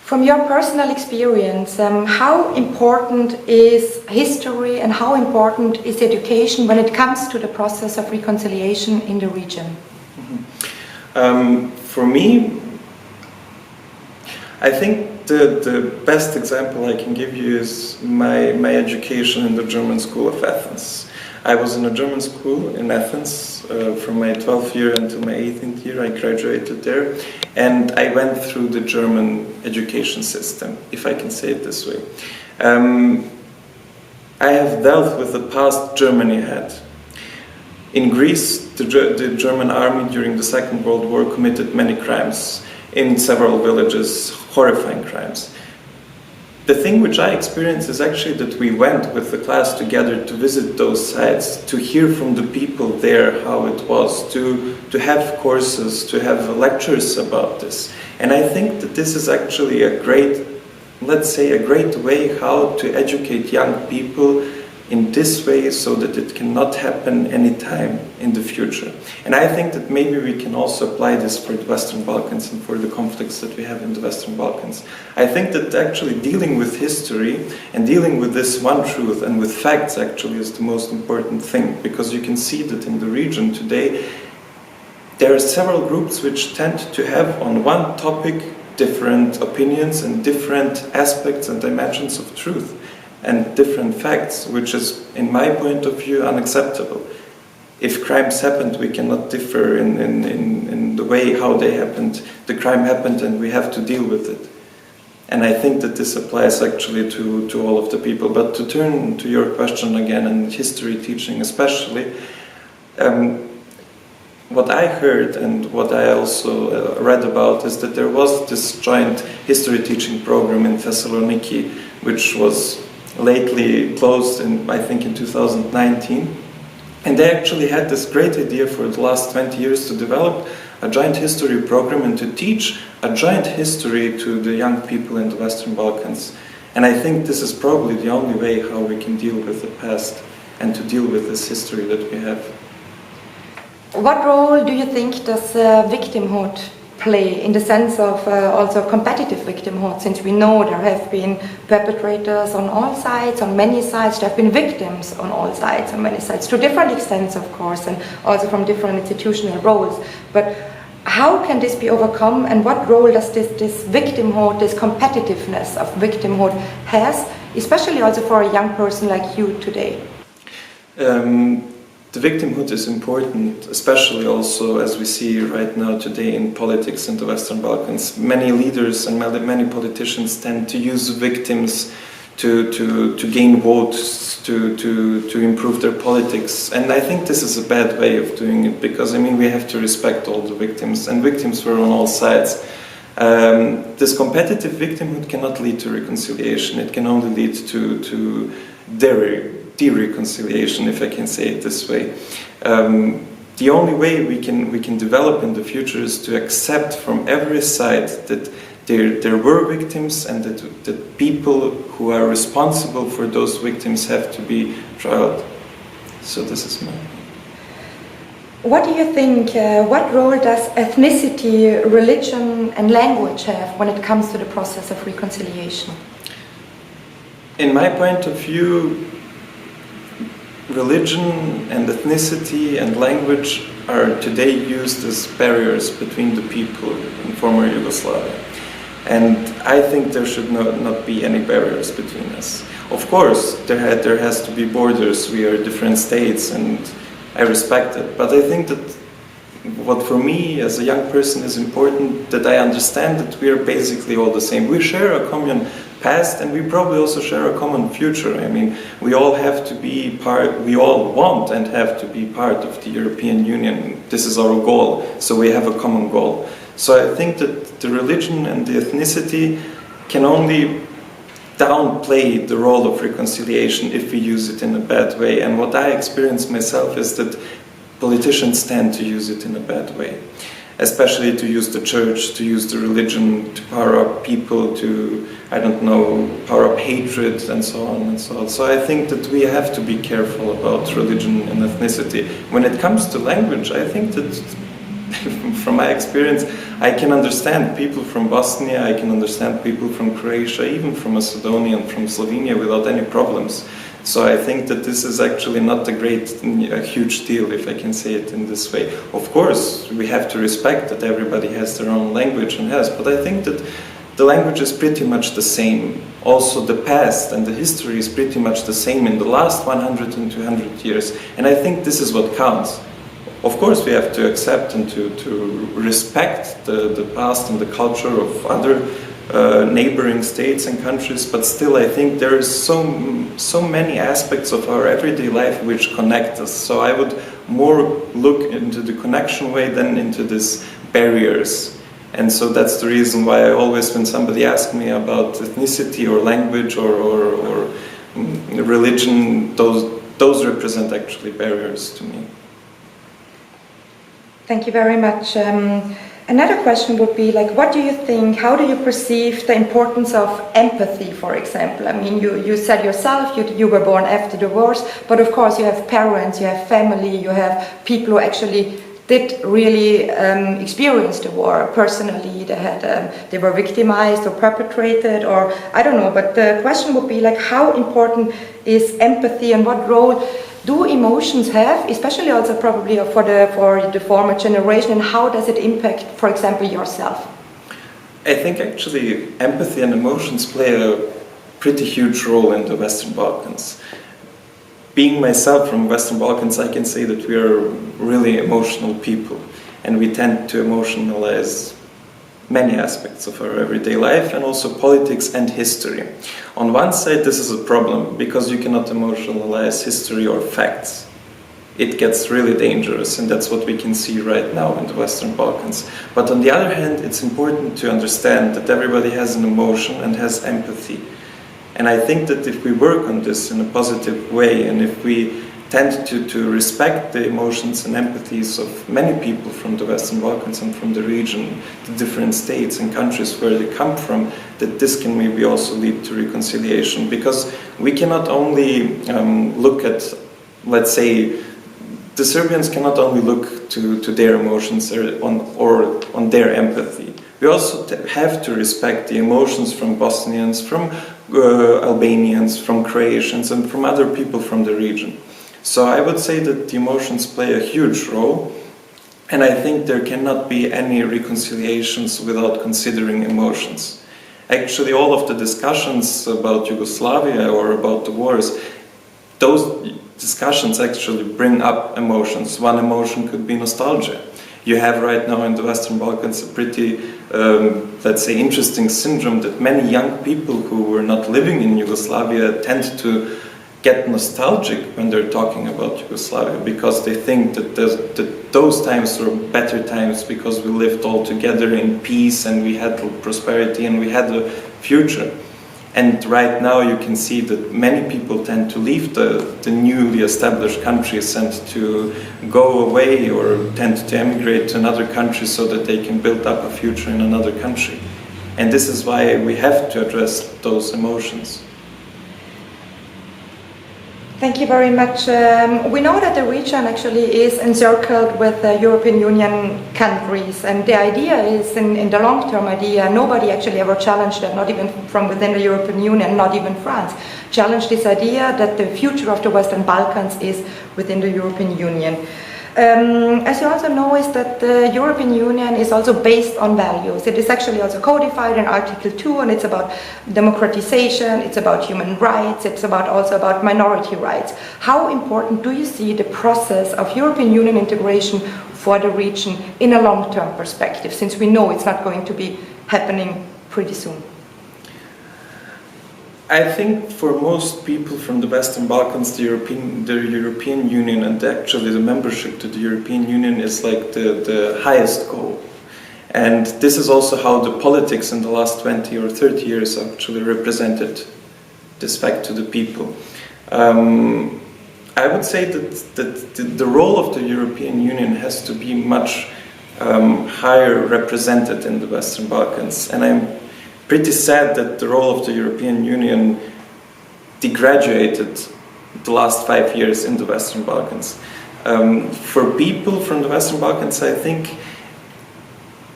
From your personal experience, how important is history and how important is education when it comes to the process of reconciliation in the region? For me, I think the best example I can give you is my education in the German School of Athens. I was in a German school in Athens from my 12th year until my 18th year. I graduated there, and I went through the German education system, if I can say it this way. I have dealt with the past Germany had. In Greece, the German army during the Second World War committed many crimes in several villages, horrifying crimes. The thing which I experienced is actually that we went with the class together to visit those sites, to hear from the people there how it was, to have courses, to have lectures about this. And I think that this is actually a great, let's say, a great way how to educate young people in this way so that it cannot happen anytime in the future. And I think that maybe we can also apply this for the Western Balkans and for the conflicts that we have in the Western Balkans. I think that actually dealing with history and dealing with this one truth and with facts actually is the most important thing, because you can see that in the region today there are several groups which tend to have on one topic different opinions and different aspects and dimensions of truth and different facts, which is, in my point of view, unacceptable. If crimes happened, we cannot differ in the way how they happened. The crime happened and we have to deal with it. And I think that this applies actually to all of the people. But to turn to your question again, and history teaching especially, what I heard and what I also read about is that there was this joint history teaching program in Thessaloniki, which was lately closed in, I think, in 2019. And they actually had this great idea for the last 20 years to develop a joint history program and to teach a joint history to the young people in the Western Balkans. And I think this is probably the only way how we can deal with the past and to deal with this history that we have. What role do you think does victimhood play, in the sense of also competitive victimhood, since we know there have been perpetrators on all sides, on many sides, there have been victims on all sides, on many sides, to different extents of course, and also from different institutional roles. But how can this be overcome, and what role does this victimhood, this competitiveness of victimhood has, especially also for a young person like you today? The victimhood is important, especially also as we see right now today in politics in the Western Balkans. Many leaders and many politicians tend to use victims to gain votes, to improve their politics. And I think this is a bad way of doing it, because I mean we have to respect all the victims, and victims were on all sides. This competitive victimhood cannot lead to reconciliation. It can only lead to de-reconciliation, if I can say it this way. The only way we can develop in the future is to accept from every side that there were victims, and that people who are responsible for those victims have to be tried. So this is my opinion. What do you think, what role does ethnicity, religion and language have when it comes to the process of reconciliation? In my point of view, religion and ethnicity and language are today used as barriers between the people in former Yugoslavia. And I think there should not be any barriers between us. Of course, there has to be borders. We are different states, and I respect it. But I think that what for me as a young person is important, that I understand that we are basically all the same. We share a common past, and we probably also share a common future. I mean, we all have to be part, we all want and have to be part of the European Union. This is our goal, so we have a common goal. So I think that the religion and the ethnicity can only downplay the role of reconciliation if we use it in a bad way. And what I experience myself is that politicians tend to use it in a bad way, especially to use the church, to use the religion to power up people, to, I don't know, power up hatred and so on and so on. So I think that we have to be careful about religion and ethnicity. When it comes to language, I think that from my experience, I can understand people from Bosnia, I can understand people from Croatia, even from Macedonia and from Slovenia without any problems. So I think that this is actually not a huge deal, if I can say it in this way. Of course, we have to respect that everybody has their own language but I think that the language is pretty much the same. Also the past and the history is pretty much the same in the last 100 and 200 years. And I think this is what counts. Of course, we have to accept and to respect the past and the culture of other neighboring states and countries, but still I think there is so many aspects of our everyday life which connect us. So I would more look into the connection way than into these barriers. And so that's the reason why I always, when somebody asks me about ethnicity or language or religion, those represent actually barriers to me. Thank you very much. Another question would be like, what do you think, how do you perceive the importance of empathy, for example? I mean, you said yourself, you were born after the wars, but of course you have parents, you have family, you have people who actually did really experience the war personally. They were victimized or perpetrated, or I don't know, but the question would be like, how important is empathy and what role do emotions have, especially also probably for the former generation, and how does it impact, for example, yourself? I think actually empathy and emotions play a pretty huge role in the Western Balkans. Being myself from Western Balkans, I can say that we are really emotional people, and we tend to emotionalize many aspects of our everyday life and also politics and history. On one side, this is a problem because you cannot emotionalize history or facts. It gets really dangerous, and that's what we can see right now in the Western Balkans. But on the other hand, it's important to understand that everybody has an emotion and has empathy. And I think that if we work on this in a positive way, and if we tend to respect the emotions and empathies of many people from the Western Balkans and from the region, the different states and countries where they come from, that this can maybe also lead to reconciliation. Because we cannot only look at, let's say, the Serbians cannot only look to their emotions or on their empathy. We also have to respect the emotions from Bosnians, from Albanians, from Croatians, and from other people from the region. So I would say that the emotions play a huge role, and I think there cannot be any reconciliations without considering emotions. Actually, all of the discussions about Yugoslavia or about the wars, those discussions actually bring up emotions. One emotion could be nostalgia. You have right now in the Western Balkans a pretty, let's say, interesting syndrome that many young people who were not living in Yugoslavia tend to get nostalgic when they're talking about Yugoslavia, because they think that those times were better times because we lived all together in peace and we had prosperity and we had a future. And right now you can see that many people tend to leave the newly established countries and to go away or tend to emigrate to another country so that they can build up a future in another country. And this is why we have to address those emotions. Thank you very much. We know that the region actually is encircled with European Union countries, and the idea is, in the long-term idea, nobody actually ever challenged that, not even from within the European Union, not even France, challenged this idea that the future of the Western Balkans is within the European Union. As you also know, is that the European Union is also based on values. It is actually also codified in Article 2, and it's about democratization, it's about human rights, it's also about minority rights. How important do you see the process of European Union integration for the region in a long-term perspective, since we know it's not going to be happening pretty soon? I think for most people from the Western Balkans, the European Union and actually the membership to the European Union is like the highest goal. And this is also how the politics in the last 20 or 30 years actually represented this fact to the people. I would say that the role of the European Union has to be much higher represented in the Western Balkans. And I'm pretty sad that the role of the European Union degraduated the last 5 years in the Western Balkans. For people from the Western Balkans, I think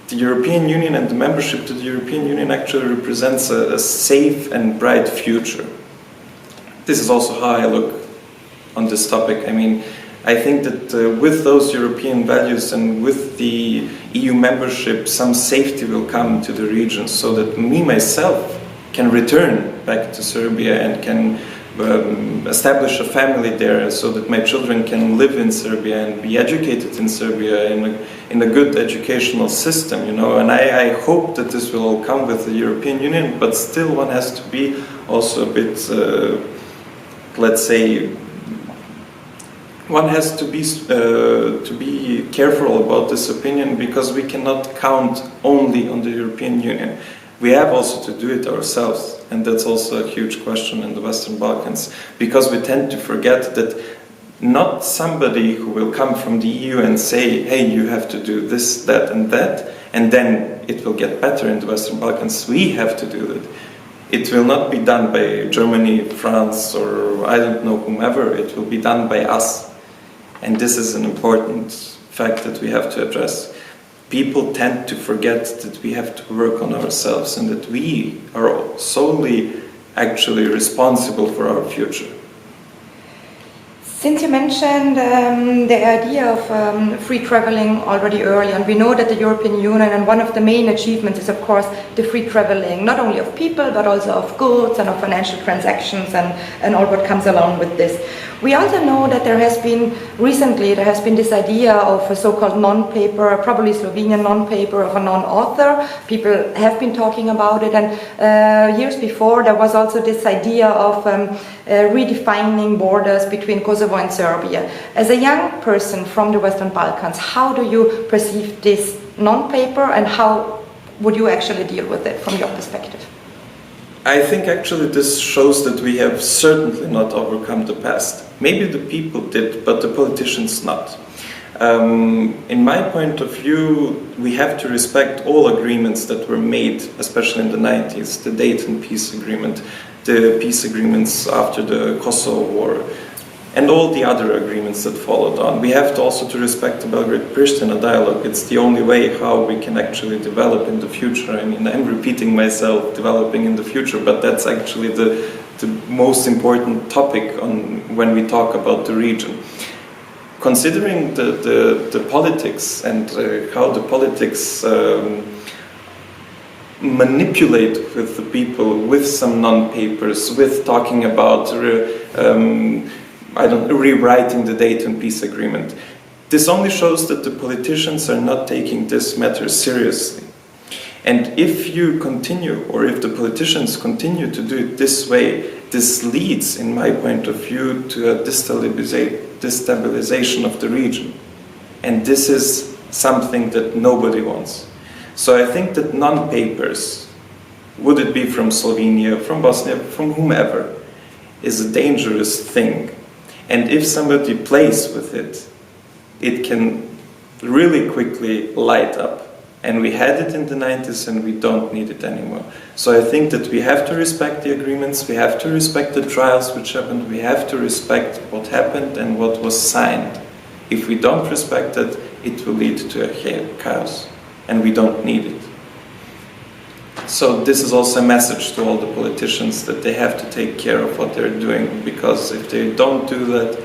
the European Union and the membership to the European Union actually represents a safe and bright future. This is also how I look on this topic. I mean, I think that with those European values and with the EU membership, some safety will come to the region, so that me, myself, can return back to Serbia and can establish a family there, so that my children can live in Serbia and be educated in Serbia in a good educational system, you know. And I hope that this will all come with the European Union, but still one has to be also a bit, let's say, one has to be careful about this opinion, because we cannot count only on the European Union. We have also to do it ourselves, and that's also a huge question in the Western Balkans, because we tend to forget that not somebody who will come from the EU and say, hey, you have to do this, that, and then it will get better in the Western Balkans. We have to do it. It will not be done by Germany, France, or I don't know whomever. It will be done by us. And this is an important fact that we have to address. People tend to forget that we have to work on ourselves and that we are solely actually responsible for our future. Since you mentioned the idea of free traveling already earlier, and we know that the European Union, and one of the main achievements is of course the free traveling, not only of people but also of goods and of financial transactions and all what comes along with this. We also know that there has been this idea of a so-called non-paper, probably Slovenian non-paper, of a non-author. People have been talking about it, and years before there was also this idea of redefining borders between Kosovo and Serbia. As a young person from the Western Balkans, how do you perceive this non-paper, and how would you actually deal with it from your perspective? I think actually this shows that we have certainly not overcome the past. Maybe the people did, but the politicians not. In my point of view, we have to respect all agreements that were made, especially in the 90s, the Dayton Peace Agreement, the peace agreements after the Kosovo War, and all the other agreements that followed on. We have to also to respect the Belgrade-Pristina dialogue. It's the only way how we can actually develop in the future. I mean, I'm repeating myself, developing in the future, but that's actually the most important topic when we talk about the region. Considering the politics and how the politics manipulate with the people, with some non-papers, with talking about rewriting the Dayton Peace Agreement. This only shows that the politicians are not taking this matter seriously. And if you continue, or if the politicians continue to do it this way, this leads, in my point of view, to a destabilization of the region. And this is something that nobody wants. So I think that non-papers, would it be from Slovenia, from Bosnia, from whomever, is a dangerous thing. And if somebody plays with it, it can really quickly light up. And we had it in the 90s and we don't need it anymore. So I think that we have to respect the agreements, we have to respect the trials which happened, we have to respect what happened and what was signed. If we don't respect it, it will lead to a chaos. And we don't need it. So this is also a message to all the politicians that they have to take care of what they're doing, because if they don't do that,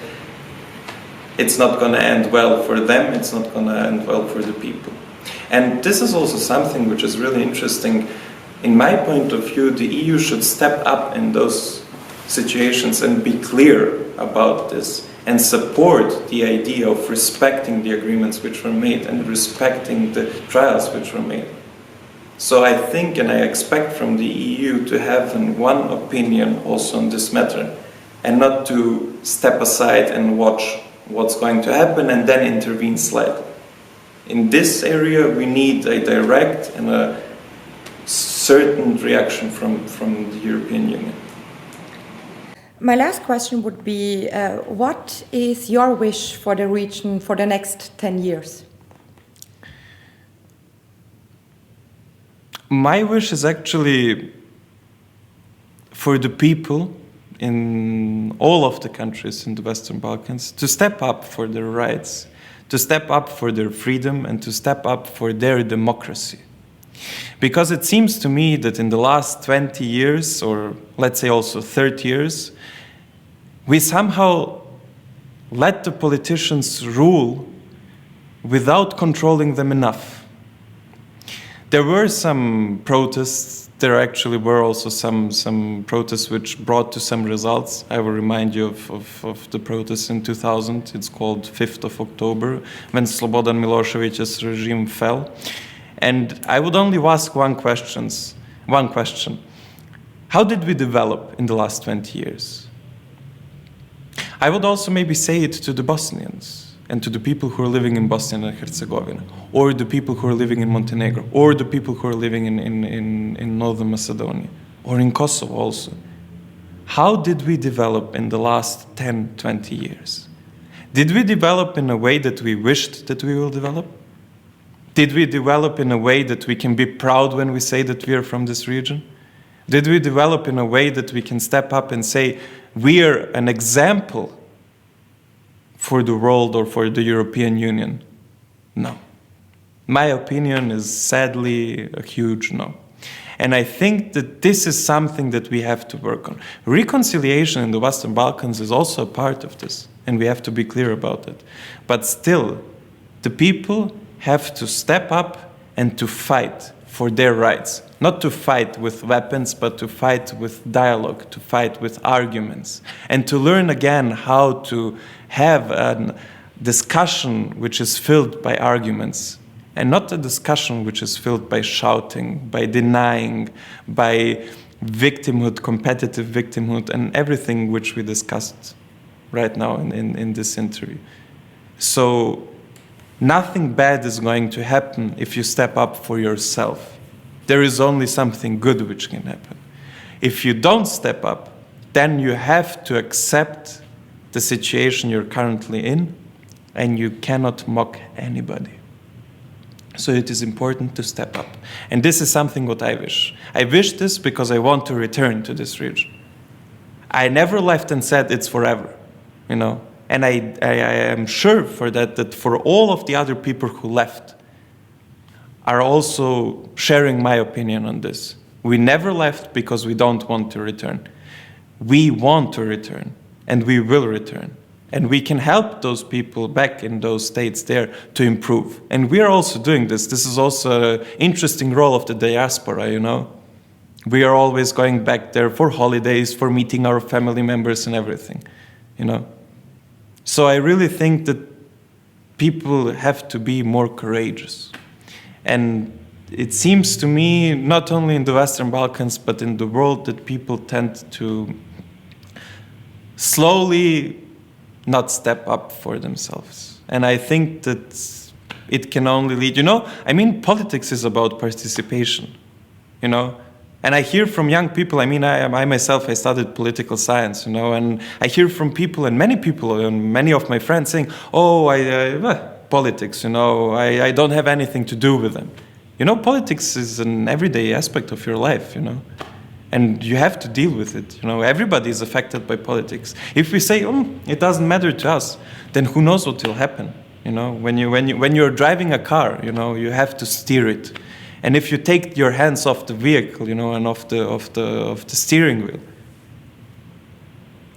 it's not going to end well for them, it's not going to end well for the people. And this is also something which is really interesting. In my point of view, the EU should step up in those situations and be clear about this and support the idea of respecting the agreements which were made and respecting the trials which were made. So I think and I expect from the EU to have one opinion also on this matter, and not to step aside and watch what's going to happen and then intervene slightly. In this area we need a direct and a certain reaction from the European Union. My last question would be, what is your wish for the region for the next 10 years? My wish is actually for the people in all of the countries in the Western Balkans to step up for their rights, to step up for their freedom and to step up for their democracy. Because it seems to me that in the last 20 years, or let's say also 30 years, we somehow let the politicians rule without controlling them enough. There were some protests. There actually were also some protests which brought to some results. I will remind you of the protests in 2000. It's called 5th of October, when Slobodan Milosevic's regime fell. And I would only ask one question. How did we develop in the last 20 years? I would also maybe say it to the Bosnians and to the people who are living in Bosnia and Herzegovina, or the people who are living in Montenegro, or the people who are living in Northern Macedonia, or in Kosovo also. How did we develop in the last 10, 20 years? Did we develop in a way that we wished that we will develop? Did we develop in a way that we can be proud when we say that we are from this region? Did we develop in a way that we can step up and say, we are an example for the world or for the European Union? No. My opinion is sadly a huge no. And I think that this is something that we have to work on. Reconciliation in the Western Balkans is also a part of this, and we have to be clear about it. But still, the people have to step up and to fight for their rights. Not to fight with weapons, but to fight with dialogue, to fight with arguments, and to learn again how to have a discussion which is filled by arguments, and not a discussion which is filled by shouting, by denying, by victimhood, competitive victimhood, and everything which we discussed right now in this interview. So nothing bad is going to happen if you step up for yourself. There is only something good which can happen. If you don't step up, then you have to accept the situation you're currently in, and you cannot mock anybody. So it is important to step up. And this is something what I wish. I wish this because I want to return to this region. I never left and said it's forever, you know. And I am sure for that for all of the other people who left are also sharing my opinion on this. We never left because we don't want to return. We want to return, and we will return. And we can help those people back in those states there to improve. And we are also doing this. This is also an interesting role of the diaspora, you know. We are always going back there for holidays, for meeting our family members and everything, you know. So I really think that people have to be more courageous. And it seems to me, not only in the Western Balkans, but in the world, that people tend to slowly not step up for themselves. And I think that it can only lead, you know, I mean, politics is about participation, you know. And I hear from young people, I mean, I myself, I studied political science, you know, and I hear from people, and many people, and many of my friends saying, oh, politics, you know, I don't have anything to do with them. You know, politics is an everyday aspect of your life, you know, and you have to deal with it. You know, everybody is affected by politics. If we say, it doesn't matter to us, then who knows what will happen? You know, when you're driving a car, you know, you have to steer it. And if you take your hands off the vehicle, you know, and off the steering wheel,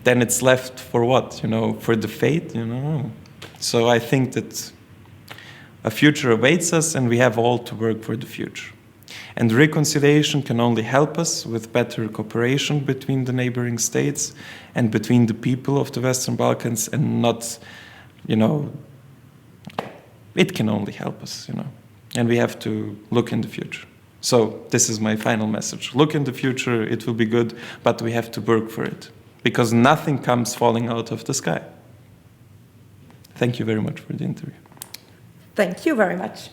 then it's left for what? You know, for the fate, you know. So I think that a future awaits us, and we have all to work for the future. And reconciliation can only help us with better cooperation between the neighboring states and between the people of the Western Balkans, and not, you know, it can only help us, you know. And we have to look in the future. So this is my final message. Look in the future, it will be good, but we have to work for it, because nothing comes falling out of the sky. Thank you very much for the interview. Thank you very much.